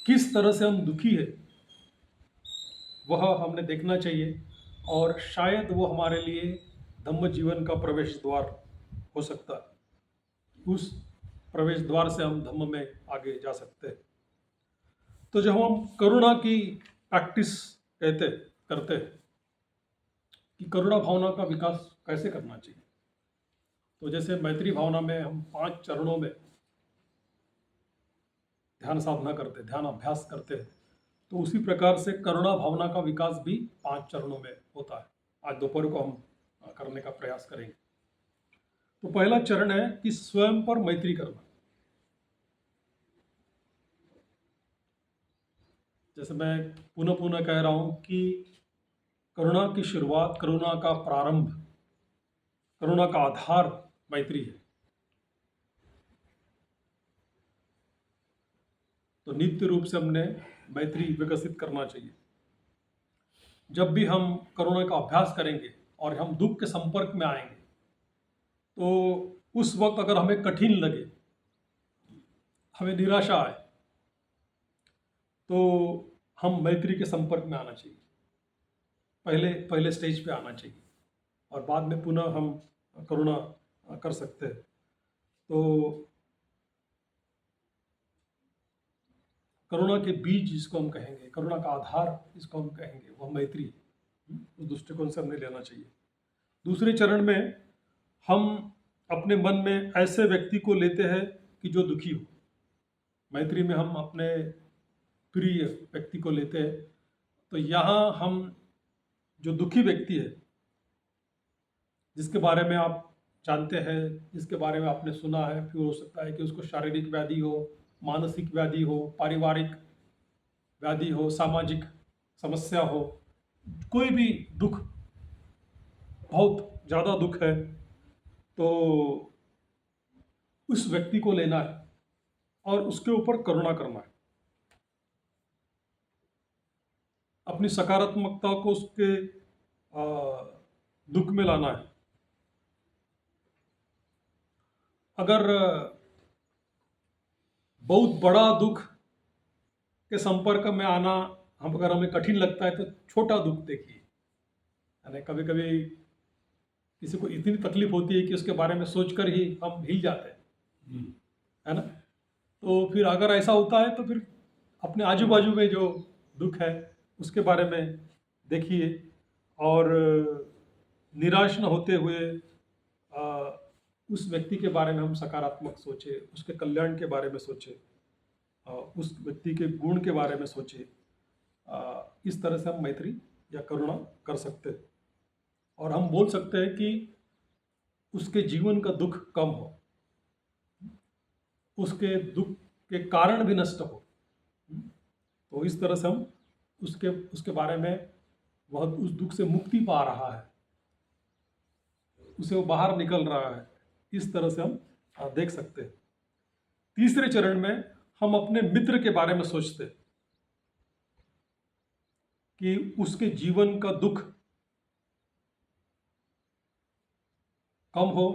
किस तरह से हम दुखी है वह हमने देखना चाहिए, और शायद वो हमारे लिए धम्म जीवन का प्रवेश द्वार हो सकता है। उस प्रवेश द्वार से हम धम्म में आगे जा सकते हैं। तो जब हम करुणा की प्रैक्टिस करते हैं कि करुणा भावना का विकास कैसे करना चाहिए, तो जैसे मैत्री भावना में हम 5 चरणों में ध्यान साधना करते, ध्यान अभ्यास करते हैं, तो उसी प्रकार से करुणा भावना का विकास भी 5 चरणों में होता है। आज दोपहर को हम करने का प्रयास करेंगे। तो पहला चरण है कि स्वयं पर मैत्री करना। जैसे मैं पुनः पुनः कह रहा हूं कि करुणा की शुरुआत, करुणा का प्रारंभ, करुणा का आधार मैत्री है। तो नित्य रूप से हमने मैत्री विकसित करना चाहिए। जब भी हम करुणा का अभ्यास करेंगे और हम दुख के संपर्क में आएंगे, तो उस वक्त अगर हमें कठिन लगे, हमें निराशा आए, तो हम मैत्री के संपर्क में आना चाहिए। पहले पहले स्टेज पे आना चाहिए और बाद में पुनः हम करुणा कर सकते हैं। तो करुणा के बीज जिसको हम कहेंगे, करुणा का आधार जिसको हम कहेंगे, वह मैत्री है। उस दृष्टिकोण से हमने लेना चाहिए। दूसरे चरण में हम अपने मन में ऐसे व्यक्ति को लेते हैं कि जो दुखी हो। मैत्री में हम अपने प्रिय व्यक्ति को लेते हैं। तो यहाँ हम जो दुखी व्यक्ति है, जिसके बारे में आप जानते हैं, जिसके बारे में आपने सुना है, फिर हो सकता है कि उसको शारीरिक व्याधि हो, मानसिक व्याधि हो, पारिवारिक व्याधि हो, सामाजिक समस्या हो, कोई भी दुख, बहुत ज़्यादा दुख है, तो उस व्यक्ति को लेना है और उसके ऊपर करुणा करना है। अपनी सकारात्मकता को उसके दुख में लाना है। अगर बहुत बड़ा दुख के संपर्क में आना अगर हमें कठिन लगता है, तो छोटा दुख देखिए। यानी कभी कभी किसी को इतनी तकलीफ होती है कि उसके बारे में सोचकर ही हम हिल जाते हैं, है ना। तो फिर अगर ऐसा होता है तो फिर अपने आजू बाजू में जो दुख है उसके बारे में देखिए, और निराश न होते हुए उस व्यक्ति के बारे में हम सकारात्मक सोचें, उसके कल्याण के बारे में सोचें, उस व्यक्ति के गुण के बारे में सोचें। इस तरह से हम मैत्री या करुणा कर सकते हैं और हम बोल सकते हैं कि उसके जीवन का दुख कम हो, उसके दुख के कारण भी नष्ट हो। तो इस तरह से हम उसके बारे में, वह उस दुख से मुक्ति पा रहा है, उसे वो बाहर निकल रहा है, इस तरह से हम देख सकते हैं। तीसरे चरण में हम अपने मित्र के बारे में सोचते हैं कि उसके जीवन का दुख कम हो।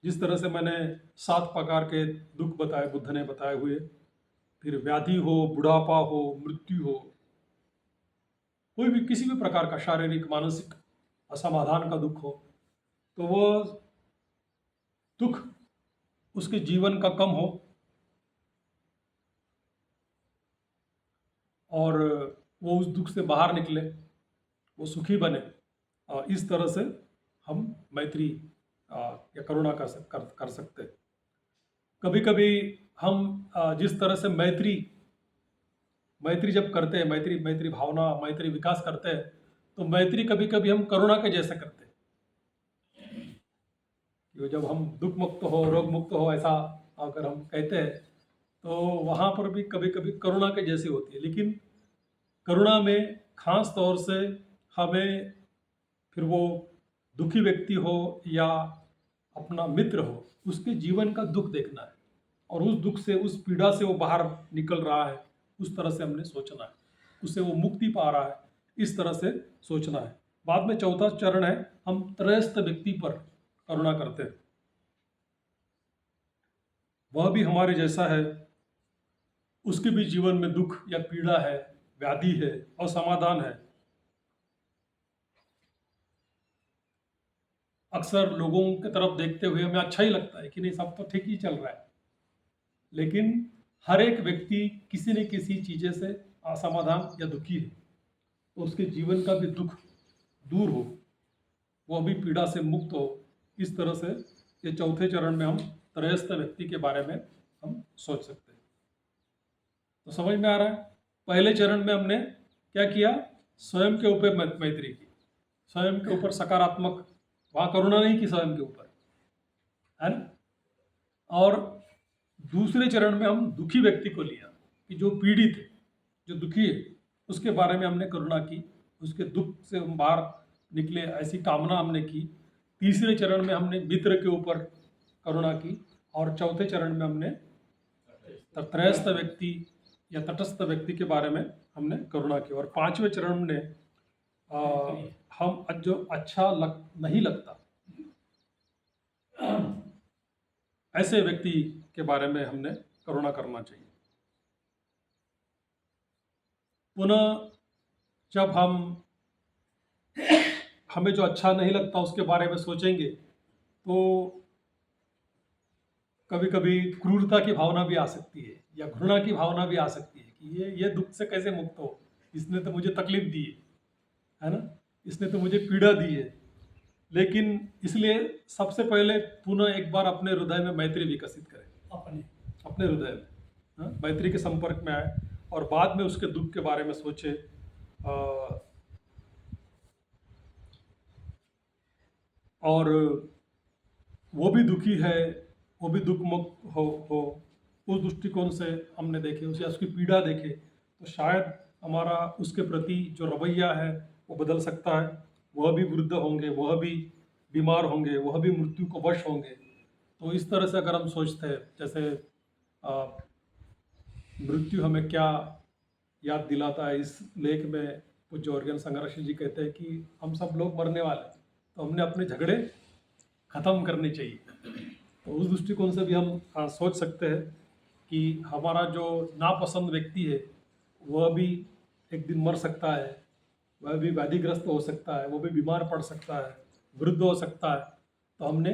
जिस तरह से मैंने 7 प्रकार के दुख बताए, बुद्ध ने बताए हुए, फिर व्याधि हो, बुढ़ापा हो, मृत्यु हो, कोई भी किसी भी प्रकार का शारीरिक मानसिक असमाधान का दुख हो, तो वो दुख उसके जीवन का कम हो और वो उस दुख से बाहर निकले, वो सुखी बने। इस तरह से हम मैत्री या करुणा कर सकते हैं। कभी कभी हम जिस तरह से मैत्री मैत्री जब करते हैं, मैत्री मैत्री भावना, मैत्री विकास करते हैं, तो मैत्री कभी कभी हम करुणा के जैसे करते हैं कि जब हम दुख मुक्त हो, रोग मुक्त हो, ऐसा अगर हम कहते हैं तो वहाँ पर भी कभी कभी करुणा के जैसी होती है। लेकिन करुणा में खास तौर से हमें फिर वो दुखी व्यक्ति हो या अपना मित्र हो, उसके जीवन का दुख देखना है और उस दुख से, उस पीड़ा से वो बाहर निकल रहा है, उस तरह से हमने सोचना है, उससे वो मुक्ति पा रहा है, इस तरह से सोचना है। बाद में चौथा चरण है, हम त्रयस्थ व्यक्ति पर करुणा करते हैं। वह भी हमारे जैसा है, उसके भी जीवन में दुख या पीड़ा है, व्याधि है, असमाधान है। अक्सर लोगों की तरफ देखते हुए हमें अच्छा ही लगता है कि नहीं, सब तो ठीक ही चल रहा है, लेकिन हर एक व्यक्ति किसी न किसी चीज़ें से असमाधान या दुखी है, तो उसके जीवन का भी दुख दूर हो, वह भी पीड़ा से मुक्त हो। इस तरह से ये चौथे चरण में हम त्रयस्थ व्यक्ति के बारे में हम सोच सकते हैं। तो समझ में आ रहा है? पहले चरण में हमने क्या किया? स्वयं के ऊपर मैत्री की, स्वयं के ऊपर सकारात्मक, वहाँ करुणा नहीं की, स्वयं के ऊपर, है ना। और दूसरे चरण में हम दुखी व्यक्ति को लिया कि जो पीड़ित है, जो दुखी है, उसके बारे में हमने करुणा की, उसके दुख से हम बाहर निकले, ऐसी कामना हमने की। तीसरे चरण में हमने मित्र के ऊपर करुणा की और चौथे चरण में हमने त्रयस्थ व्यक्ति या तटस्थ व्यक्ति के बारे में हमने करुणा की। और पांचवें चरण में हम जो अच्छा नहीं लगता, ऐसे व्यक्ति के बारे में हमने करुणा करना चाहिए। पुनः जब हमें जो अच्छा नहीं लगता उसके बारे में सोचेंगे तो कभी कभी क्रूरता की भावना भी आ सकती है या घृणा की भावना भी आ सकती है कि ये दुख से कैसे मुक्त हो, इसने तो मुझे तकलीफ दी है ना, इसने तो मुझे पीड़ा दी है। लेकिन इसलिए सबसे पहले पुनः एक बार अपने हृदय में मैत्री विकसित करें, अपने हृदय में, हाँ, मैत्री के संपर्क में आए और बाद में उसके दुख के बारे में सोचे। और वो भी दुखी है, वो भी दुख मुक्त हो उस दृष्टिकोण से हमने देखे उसे, उसकी पीड़ा देखे, तो शायद हमारा उसके प्रति जो रवैया है वो बदल सकता है। वह भी वृद्ध होंगे, वह भी बीमार होंगे, वह भी मृत्यु को वश होंगे। तो इस तरह से अगर हम सोचते हैं, जैसे मृत्यु हमें क्या याद दिलाता है, इस लेख में पूज्य ऑर्गन संघर्ष जी कहते हैं कि हम सब लोग मरने वाले, तो हमने अपने झगड़े खत्म करने चाहिए। तो उस दृष्टिकोण से भी हम सोच सकते हैं कि हमारा जो नापसंद व्यक्ति है वह भी एक दिन मर सकता है, वह भी व्याधिग्रस्त हो सकता है, वो भी बीमार पड़ सकता है, वृद्ध हो सकता है। तो हमने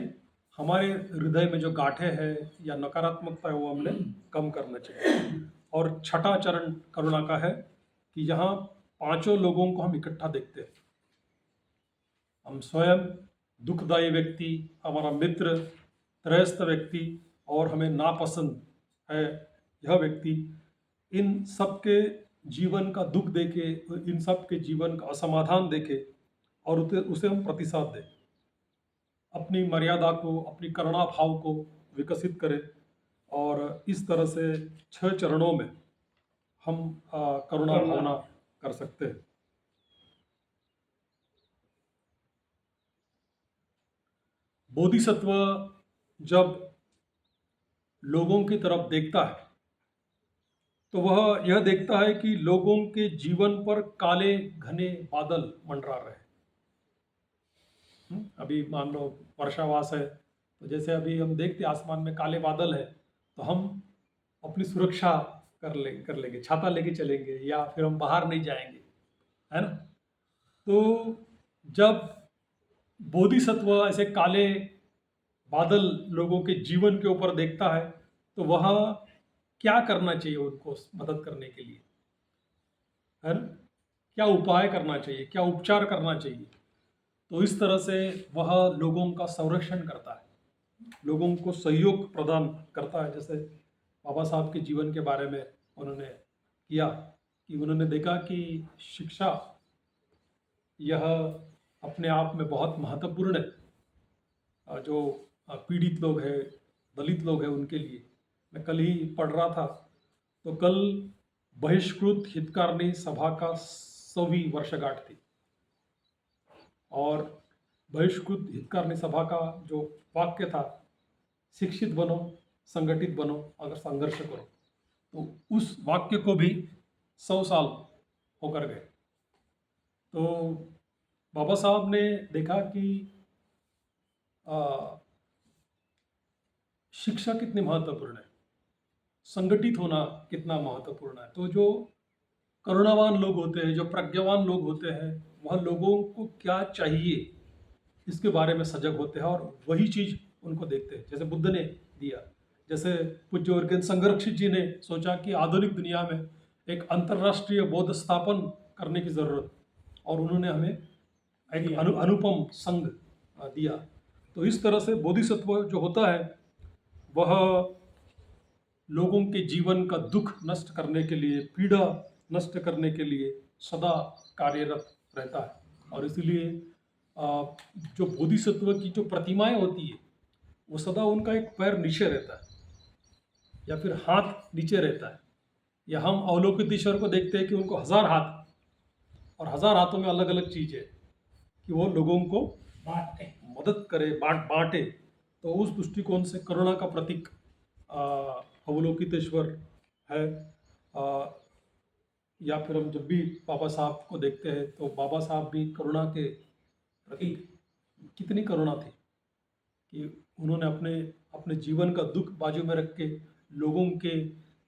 हमारे हृदय में जो गांठें हैं या नकारात्मकता है वो हमने कम करना चाहिए। और छठा चरण करुणा का है कि यहाँ पांचों लोगों को हम इकट्ठा देखते हैं। हम स्वयं, दुखदायी व्यक्ति, हमारा मित्र, त्रयस्थ व्यक्ति और हमें नापसंद है यह व्यक्ति, इन सब के जीवन का दुख देखे, इन सब के जीवन का असमाधान देखे और उसे हम प्रतिसाद दें, अपनी मर्यादा को, अपनी करुणा भाव को विकसित करें। और इस तरह से 6 चरणों में हम करुणा भावना कर सकते हैं। बोधिसत्व जब लोगों की तरफ देखता है तो वह यह देखता है कि लोगों के जीवन पर काले घने बादल मंडरा रहे। अभी मान लो वर्षावास है, तो जैसे अभी हम देखते आसमान में काले बादल है, तो हम अपनी सुरक्षा कर लेंगे, छाता लेके चलेंगे या फिर हम बाहर नहीं जाएंगे, है ना। तो जब बोधिसत्व ऐसे काले बादल लोगों के जीवन के ऊपर देखता है तो वह क्या करना चाहिए उनको मदद करने के लिए, है ना, क्या उपाय करना चाहिए, क्या उपचार करना चाहिए। तो इस तरह से वह लोगों का संरक्षण करता है, लोगों को सहयोग प्रदान करता है, जैसे बाबा साहब के जीवन के बारे में उन्होंने किया कि उन्होंने देखा कि शिक्षा यह अपने आप में बहुत महत्वपूर्ण है। जो पीड़ित लोग हैं, दलित लोग हैं, उनके लिए। मैं कल ही पढ़ रहा था, तो कल बहिष्कृत हितकारिणी सभा का 100वीं वर्षगांठ थी, और बहिष्कृत हितकारिणी सभा का जो वाक्य था, शिक्षित बनो, संगठित बनो, अगर संघर्ष करो, तो उस वाक्य को भी 100 साल होकर गए। तो बाबा साहब ने देखा कि शिक्षा कितनी महत्वपूर्ण है, संगठित होना कितना महत्वपूर्ण है। तो जो करुणावान लोग होते हैं, जो प्रज्ञावान लोग होते हैं, वह लोगों को क्या चाहिए इसके बारे में सजग होते हैं और वही चीज़ उनको देखते हैं। जैसे बुद्ध ने दिया, जैसे पूज्य वर्गीय संरक्षित जी ने सोचा कि आधुनिक दुनिया में एक अंतर्राष्ट्रीय बौद्ध स्थापन करने की ज़रूरत, और उन्होंने हमें एक अनुपम संघ दिया। तो इस तरह से बोधिसत्व जो होता है वह लोगों के जीवन का दुख नष्ट करने के लिए, पीड़ा नष्ट करने के लिए सदा कार्यरत रहता है। और इसलिए जो बोधिसत्व की जो प्रतिमाएं होती है, वो सदा उनका एक पैर नीचे रहता है या फिर हाथ नीचे रहता है। या हम अवलोकित ईश्वर को देखते हैं कि उनको 1000 हाथ, और 1000 हाथों में अलग अलग चीज़ है कि वो लोगों को बांटे, मदद करे, बांटे। तो उस दृष्टिकोण से करुणा का प्रतीक अवलोकितेश्वर है। या फिर हम जब भी बाबा साहब को देखते हैं तो बाबा साहब भी करुणा के प्रतीक, कितनी करुणा थी कि उन्होंने अपने अपने जीवन का दुख बाजू में रख के लोगों के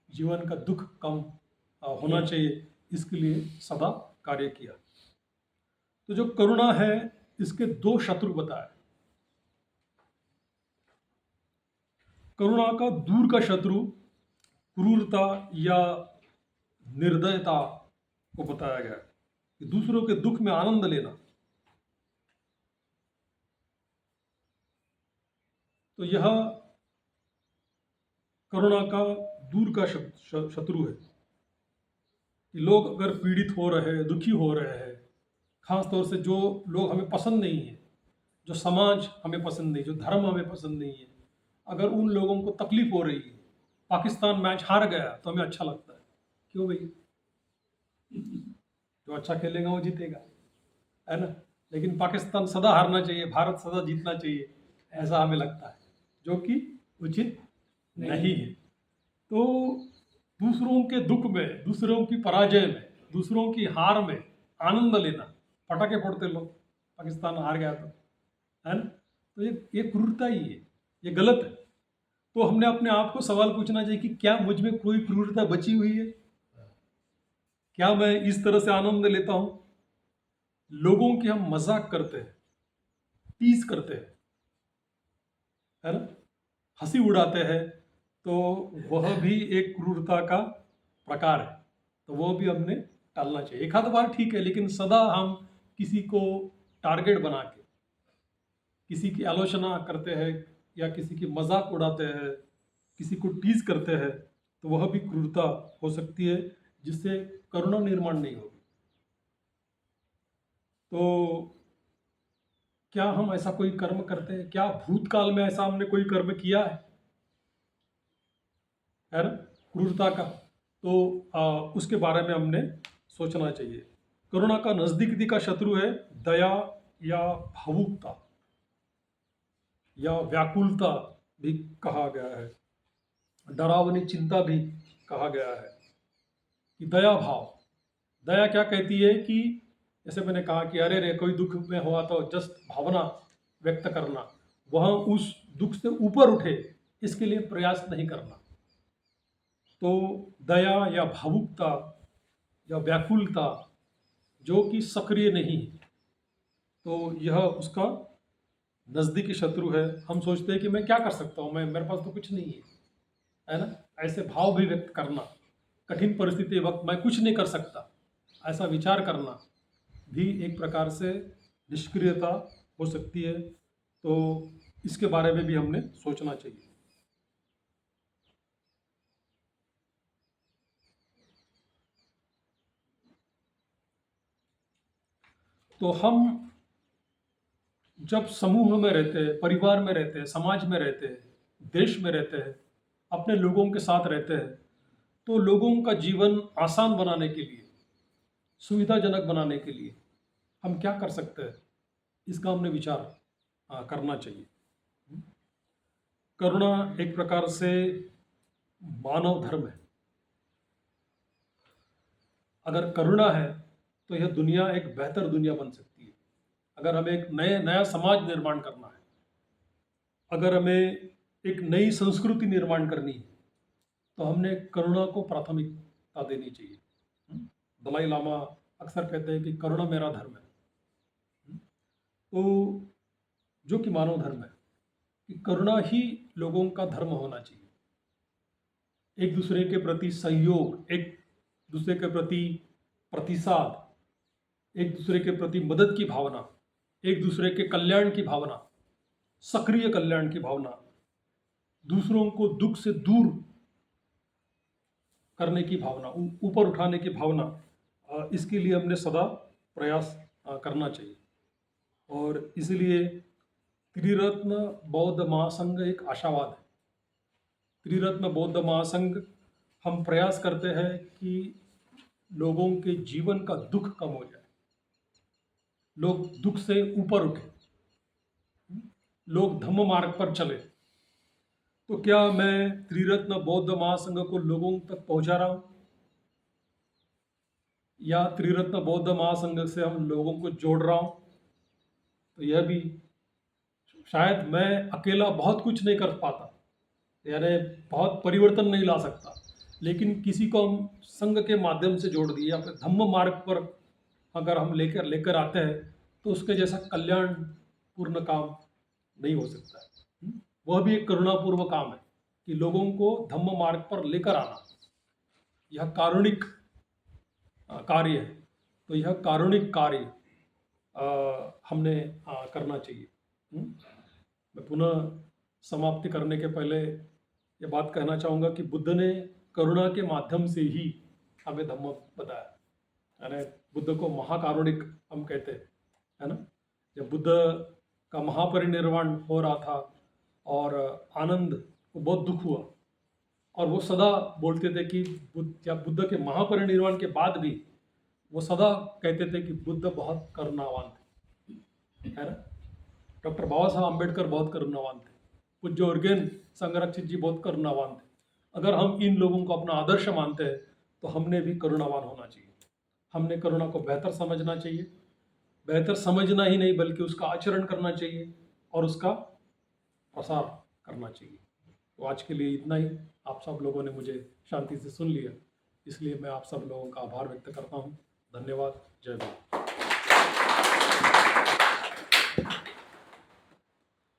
जीवन का दुख कम होना चाहिए, इसके लिए सदा कार्य किया। तो जो करुणा है, इसके 2 शत्रु बताए। करुणा का दूर का शत्रु क्रूरता या निर्दयता को बताया गया कि दूसरों के दुख में आनंद लेना। तो यह करुणा का दूर का शत्रु है कि लोग अगर पीड़ित हो रहे हैं, दुखी हो रहे हैं, खास तौर से जो लोग हमें पसंद नहीं है, जो समाज हमें पसंद नहीं, जो धर्म हमें पसंद नहीं है, अगर उन लोगों को तकलीफ हो रही है, पाकिस्तान मैच हार गया तो हमें अच्छा लगता है। क्यों भाई? जो अच्छा खेलेगा वो जीतेगा, है ना। लेकिन पाकिस्तान सदा हारना चाहिए, भारत सदा जीतना चाहिए, ऐसा हमें लगता है, जो कि उचित नहीं है। तो दूसरों के दुख में, दूसरों की पराजय में, दूसरों की हार में आनंद लेना, पटाखे फोड़ते लोग, पाकिस्तान हार गया तो, है ना। तो ये क्रूरता ही है, ये गलत है। तो हमने अपने आप को सवाल पूछना चाहिए कि क्या मुझ में कोई क्रूरता बची हुई है? क्या मैं इस तरह से आनंद लेता हूं? लोगों की हम मजाक करते हैं, टीज करते हैं, है ना, हंसी उड़ाते हैं, तो वह भी एक क्रूरता का प्रकार है। तो वो भी हमने टालना चाहिए। एक आध बार ठीक है, लेकिन सदा हम किसी को टारगेट बना के किसी की आलोचना करते हैं या किसी की मजाक उड़ाते हैं, किसी को टीज करते हैं, तो वह भी क्रूरता हो सकती है, जिससे करुणा निर्माण नहीं होगी। तो क्या हम ऐसा कोई कर्म करते हैं? क्या भूतकाल में ऐसा हमने कोई कर्म किया है ना, क्रूरता का? तो उसके बारे में हमने सोचना चाहिए। करुणा का नजदीकी का शत्रु है दया या भावुकता या व्याकुलता भी कहा गया है, डरावनी चिंता भी कहा गया है कि दया भाव। दया क्या कहती है कि जैसे मैंने कहा कि अरे रे कोई दुख में हुआ तो जस्ट भावना व्यक्त करना, वह उस दुख से ऊपर उठे इसके लिए प्रयास नहीं करना। तो दया या भावुकता या व्याकुलता जो कि सक्रिय नहीं है, तो यह उसका नज़दीकी शत्रु है। हम सोचते हैं कि मैं क्या कर सकता हूँ, मैं, मेरे पास तो कुछ नहीं है ना। ऐसे भाव भी व्यक्त करना, कठिन परिस्थिति वक्त मैं कुछ नहीं कर सकता, ऐसा विचार करना भी एक प्रकार से निष्क्रियता हो सकती है। तो इसके बारे में भी हमने सोचना चाहिए। तो हम जब समूह में रहते हैं, परिवार में रहते हैं, समाज में रहते हैं, देश में रहते हैं, अपने लोगों के साथ रहते हैं, तो लोगों का जीवन आसान बनाने के लिए, सुविधाजनक बनाने के लिए हम क्या कर सकते हैं, इसका हमने विचार करना चाहिए। करुणा एक प्रकार से मानव धर्म है। अगर करुणा है तो यह दुनिया एक बेहतर दुनिया बन सकती है। अगर हमें एक नया समाज निर्माण करना है, अगर हमें एक नई संस्कृति निर्माण करनी है, तो हमने करुणा को प्राथमिकता देनी चाहिए। दलाई लामा अक्सर कहते हैं कि करुणा मेरा धर्म है। तो जो कि मानव धर्म है कि करुणा ही लोगों का धर्म होना चाहिए। एक दूसरे के प्रति सहयोग, एक दूसरे के प्रति प्रतिसाद, एक दूसरे के प्रति मदद की भावना, एक दूसरे के कल्याण की भावना, सक्रिय कल्याण की भावना, दूसरों को दुख से दूर करने की भावना, ऊपर उठाने की भावना, इसके लिए हमने सदा प्रयास करना चाहिए। और इसलिए त्रिरत्न बौद्ध महासंघ एक आशावाद है। त्रिरत्न बौद्ध महासंघ हम प्रयास करते हैं कि लोगों के जीवन का दुख कम हो जाए, लोग दुख से ऊपर उठे, लोग धम्म मार्ग पर चले। तो क्या मैं त्रिरत्न बौद्ध महासंघ को लोगों तक पहुंचा रहा हूं, या त्रिरत्न बौद्ध महासंघ से हम लोगों को जोड़ रहा हूं? तो यह भी शायद मैं अकेला बहुत कुछ नहीं कर पाता, यानी बहुत परिवर्तन नहीं ला सकता, लेकिन किसी को हम संघ के माध्यम से जोड़ दिए या फिर धम्म मार्ग पर अगर हम लेकर आते हैं, तो उसके जैसा कल्याणपूर्ण काम नहीं हो सकता है। वह भी एक करुणापूर्व काम है कि लोगों को धम्म मार्ग पर लेकर आना। यह कारुणिक कार्य है। तो यह कारुणिक कार्य हमने करना चाहिए। मैं पुनः समाप्ति करने के पहले ये बात कहना चाहूँगा कि बुद्ध ने करुणा के माध्यम से ही हमें धम्म बताया। यानी बुद्ध को महाकारुणिक हम कहते हैं, है ना। जब बुद्ध का महापरिनिर्वाण हो रहा था और आनंद को बहुत दुख हुआ, और वो सदा बोलते थे कि बुद्ध के महापरिनिर्वाण के बाद भी वो सदा कहते थे कि बुद्ध बहुत करुणावान थे, है ना। डॉक्टर बाबा साहब अम्बेडकर बहुत करुणावान थे, पूज्य उर्गेन संरक्षित जी बहुत करुणावान थे। अगर हम इन लोगों को अपना आदर्श मानते हैं तो हमने भी करुणावान होना चाहिए। हमने करुणा को बेहतर समझना चाहिए, बेहतर समझना ही नहीं बल्कि उसका आचरण करना चाहिए और उसका प्रसार करना चाहिए। तो आज के लिए इतना ही। आप सब लोगों ने मुझे शांति से सुन लिया, इसलिए मैं आप सब लोगों का आभार व्यक्त करता हूँ। धन्यवाद। जय भारत।